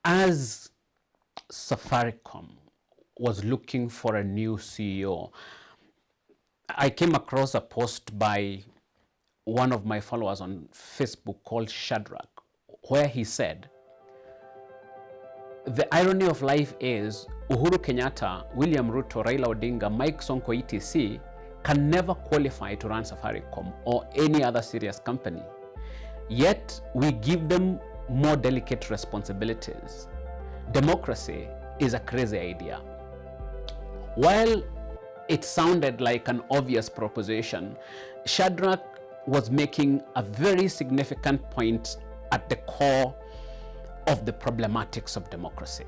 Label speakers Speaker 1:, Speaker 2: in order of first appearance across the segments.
Speaker 1: as Safaricom was looking for a new CEO, I came across a post by one of my followers on Facebook called Shadrach, where he said, "The irony of life is Uhuru Kenyatta, William Ruto, Raila Odinga, Mike Sonko, etc. can never qualify to run Safaricom or any other serious company. Yet we give them more delicate responsibilities. Democracy is a crazy idea." While it sounded like an obvious proposition, Shadrach was making a very significant point at the core of the problematics of democracy.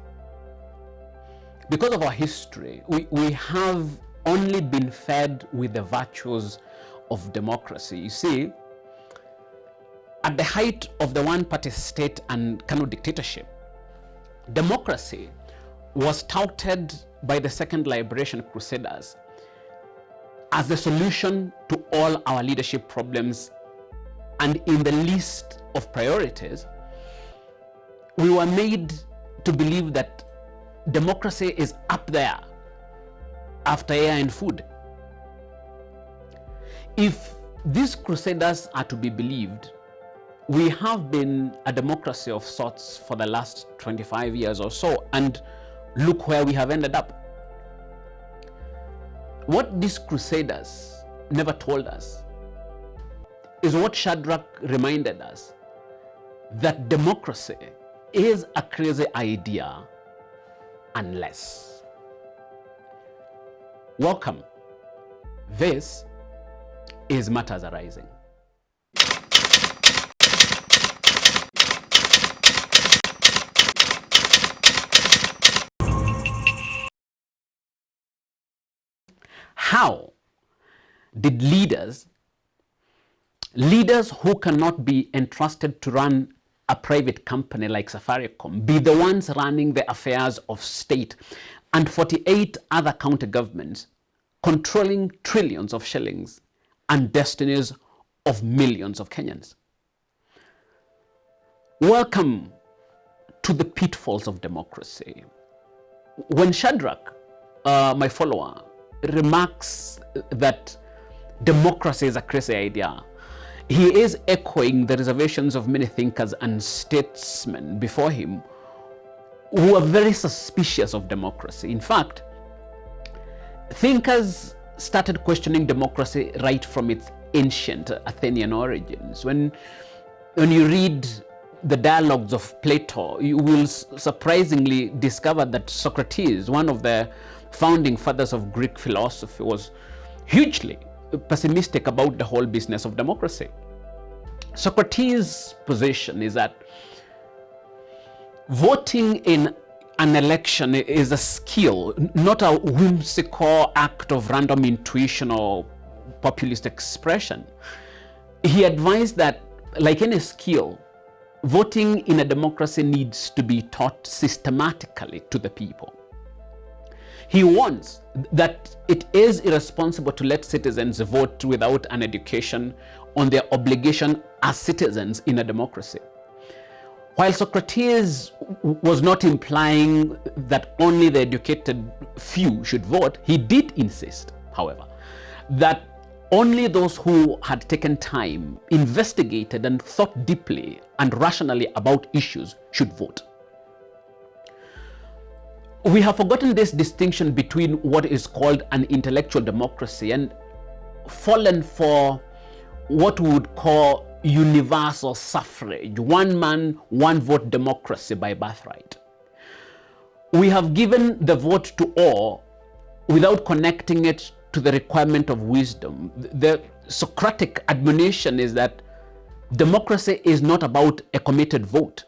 Speaker 1: Because of our history, we have only been fed with the virtues of democracy. You see, at the height of the one-party state and Kanu dictatorship, democracy was touted by the Second Liberation Crusaders as the solution to all our leadership problems, and in the list of priorities, we were made to believe that democracy is up there after air and food. If these crusaders are to be believed, we have been a democracy of sorts for the last 25 years or so, and look where we have ended up. What these crusaders never told us is what Shadrach reminded us, that democracy is a crazy idea unless. Welcome. This is Matters Arising. How did leaders who cannot be entrusted to run a private company like Safaricom be the ones running the affairs of state and 48 other county governments, controlling trillions of shillings and destinies of millions of Kenyans? Welcome to the pitfalls of democracy. When Shadrach, my follower, remarks that democracy is a crazy idea, he is echoing the reservations of many thinkers and statesmen before him who are very suspicious of democracy. In fact, thinkers started questioning democracy right from its ancient Athenian origins. When you read the dialogues of Plato, you will surprisingly discover that Socrates, one of the founding fathers of Greek philosophy, was hugely pessimistic about the whole business of democracy. Socrates' position is that voting in an election is a skill, not a whimsical act of random intuition or populist expression. He advised that, like any skill, voting in a democracy needs to be taught systematically to the people. He warns that it is irresponsible to let citizens vote without an education on their obligation as citizens in a democracy. While Socrates was not implying that only the educated few should vote, he did insist, however, that only those who had taken time, investigated, and thought deeply and rationally about issues should vote. We have forgotten this distinction between what is called an intellectual democracy and fallen for what we would call universal suffrage, one man, one vote democracy by birthright. We have given the vote to all without connecting it to the requirement of wisdom. The Socratic admonition is that democracy is not about a committed vote.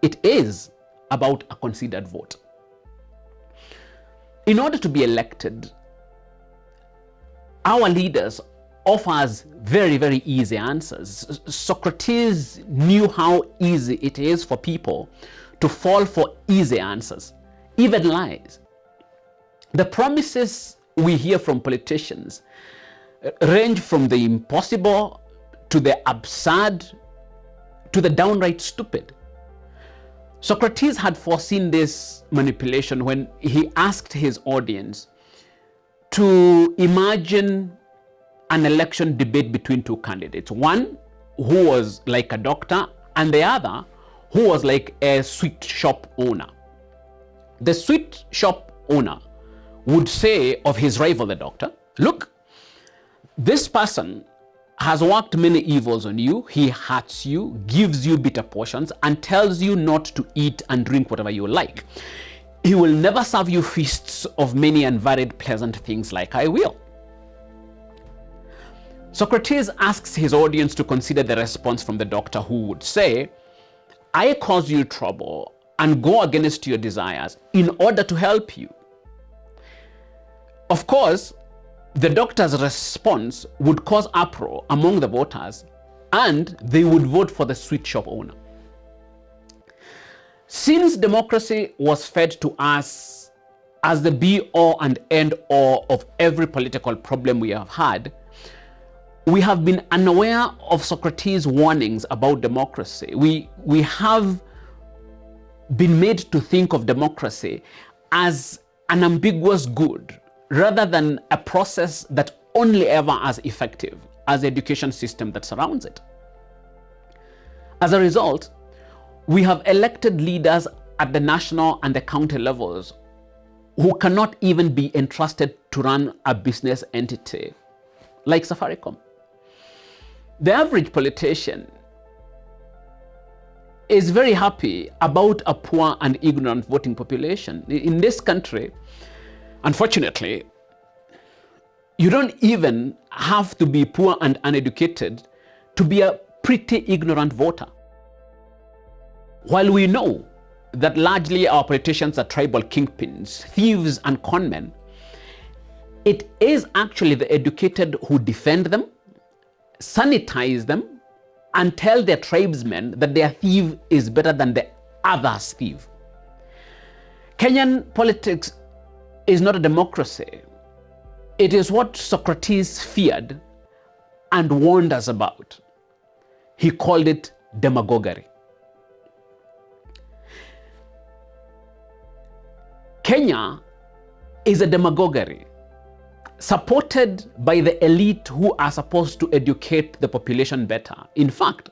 Speaker 1: It is about a considered vote. In order to be elected, our leaders offer us very, very easy answers. Socrates knew how easy it is for people to fall for easy answers, even lies. The promises we hear from politicians range from the impossible to the absurd to the downright stupid. Socrates had foreseen this manipulation when he asked his audience to imagine an election debate between two candidates. One who was like a doctor and the other who was like a sweet shop owner. The sweet shop owner would say of his rival, the doctor, look, this person has worked many evils on you. He hurts you, gives you bitter portions, and tells you not to eat and drink whatever you like. He will never serve you feasts of many and varied pleasant things like I will. Socrates asks his audience to consider the response from the doctor, who would say, I cause you trouble and go against your desires in order to help you. Of course, the doctor's response would cause uproar among the voters, and they would vote for the sweet shop owner. Since democracy was fed to us as the be-all and end-all of every political problem we have had, we have been unaware of Socrates' warnings about democracy. We have been made to think of democracy as an ambiguous good, rather than a process that only ever as effective as the education system that surrounds it. As a result, we have elected leaders at the national and the county levels who cannot even be entrusted to run a business entity like Safaricom. The average politician is very happy about a poor and ignorant voting population. In this country, unfortunately, you don't even have to be poor and uneducated to be a pretty ignorant voter. While we know that largely our politicians are tribal kingpins, thieves and conmen, it is actually the educated who defend them, sanitize them, and tell their tribesmen that their thief is better than the other's thief. Kenyan politics is not a democracy. It is what Socrates feared and warned us about. He called it demagoguery. Kenya is a demagoguery supported by the elite who are supposed to educate the population better. In fact,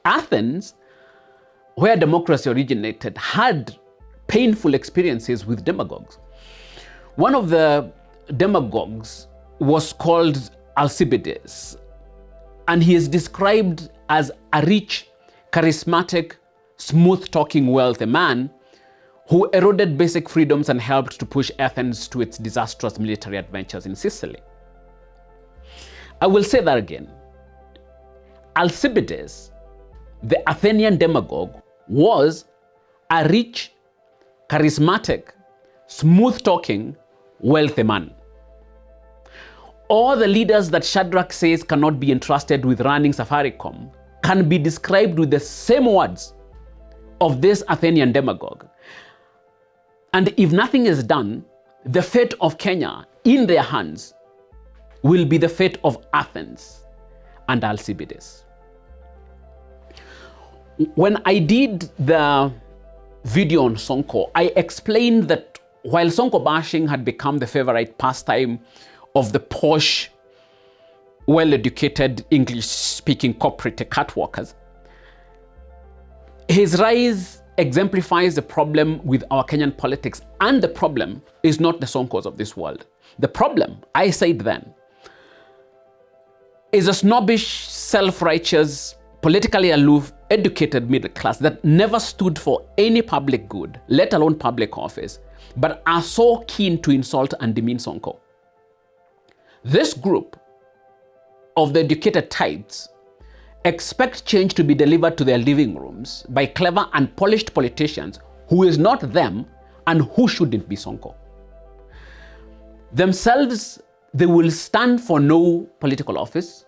Speaker 1: Athens, where democracy originated, had painful experiences with demagogues. One of the demagogues was called Alcibiades, and he is described as a rich, charismatic, smooth-talking, wealthy man who eroded basic freedoms and helped to push Athens to its disastrous military adventures in Sicily. I will say that again. Alcibiades, the Athenian demagogue, was a rich, charismatic, smooth-talking, wealthy man. All the leaders that Shadrach says cannot be entrusted with running Safaricom can be described with the same words of this Athenian demagogue. And if nothing is done, the fate of Kenya in their hands will be the fate of Athens and Alcibiades. When I did the video on Sonko, I explained that while Sonko bashing had become the favorite pastime of the posh, well-educated, English-speaking corporate cat workers, his rise exemplifies the problem with our Kenyan politics, and the problem is not the Sonkos of this world. The problem, I said then, is a snobbish, self-righteous, politically aloof, educated middle class that never stood for any public good, let alone public office, but are so keen to insult and demean Sonko. This group of the educated types expect change to be delivered to their living rooms by clever and polished politicians who is not them and who shouldn't be Sonko. Themselves, they will stand for no political office,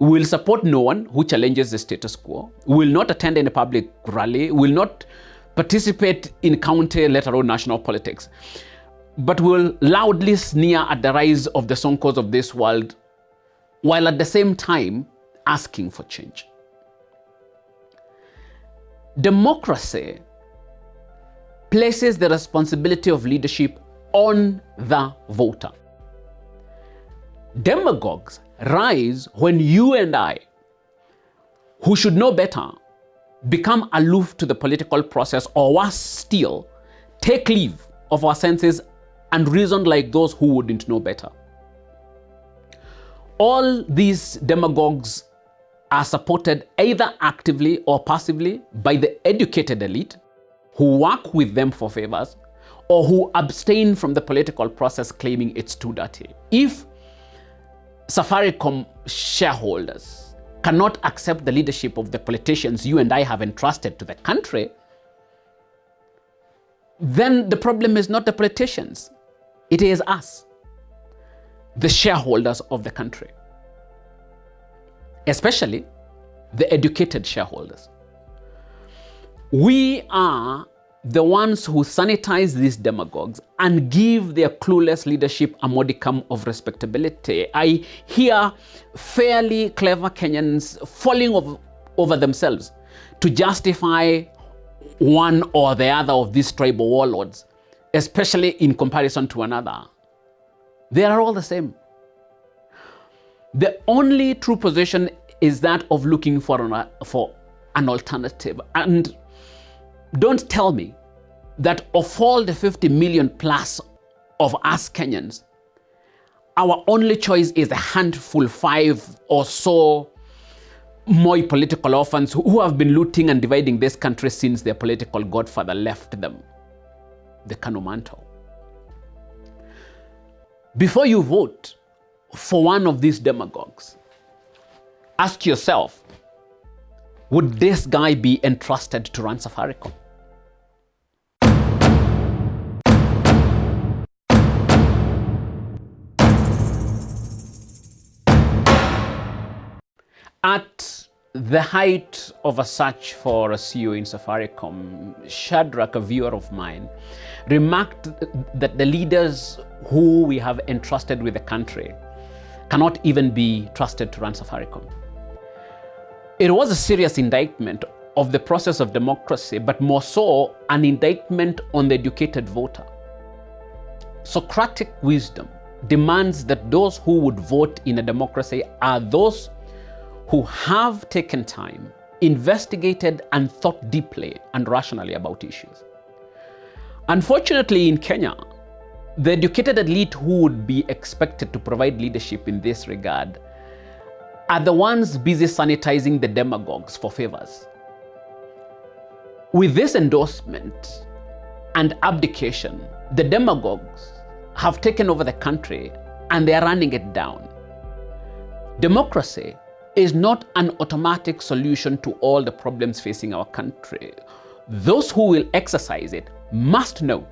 Speaker 1: will support no one who challenges the status quo, will not attend any public rally, will not participate in county, let alone national politics, but will loudly sneer at the rise of the Sonkos of this world, while at the same time asking for change. Democracy places the responsibility of leadership on the voter. Demagogues rise when you and I, who should know better, become aloof to the political process, or worse still, take leave of our senses and reason like those who wouldn't know better. All these demagogues are supported either actively or passively by the educated elite who work with them for favors, or who abstain from the political process claiming it's too dirty. If Safaricom shareholders cannot accept the leadership of the politicians you and I have entrusted to the country, then the problem is not the politicians. It is us, the shareholders of the country, especially the educated shareholders. We are the ones who sanitize these demagogues and give their clueless leadership a modicum of respectability. I hear fairly clever Kenyans falling over themselves to justify one or the other of these tribal warlords, especially in comparison to another. They are all the same. The only true position is that of looking for an alternative. And don't tell me that of all the 50 million plus of us Kenyans, our only choice is a handful, 5 or so more political orphans who have been looting and dividing this country since their political godfather left them the Kanu mantle. Before you vote for one of these demagogues, ask yourself, would this guy be entrusted to run Safaricom? At the height of a search for a CEO in Safaricom, Shadrach, a viewer of mine, remarked that the leaders who we have entrusted with the country cannot even be trusted to run Safaricom. It was a serious indictment of the process of democracy, but more so an indictment on the educated voter. Socratic wisdom demands that those who would vote in a democracy are those who have taken time, investigated, and thought deeply and rationally about issues. Unfortunately, in Kenya, the educated elite who would be expected to provide leadership in this regard are the ones busy sanitizing the demagogues for favors. With this endorsement and abdication, the demagogues have taken over the country and they are running it down. Democracy is not an automatic solution to all the problems facing our country. Those who will exercise it must know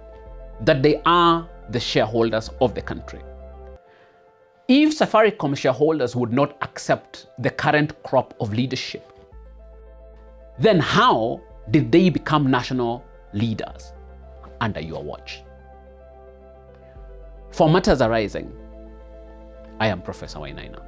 Speaker 1: that they are the shareholders of the country. If Safaricom shareholders would not accept the current crop of leadership, then how did they become national leaders under your watch? For Matters Arising, I am Professor Wainaina.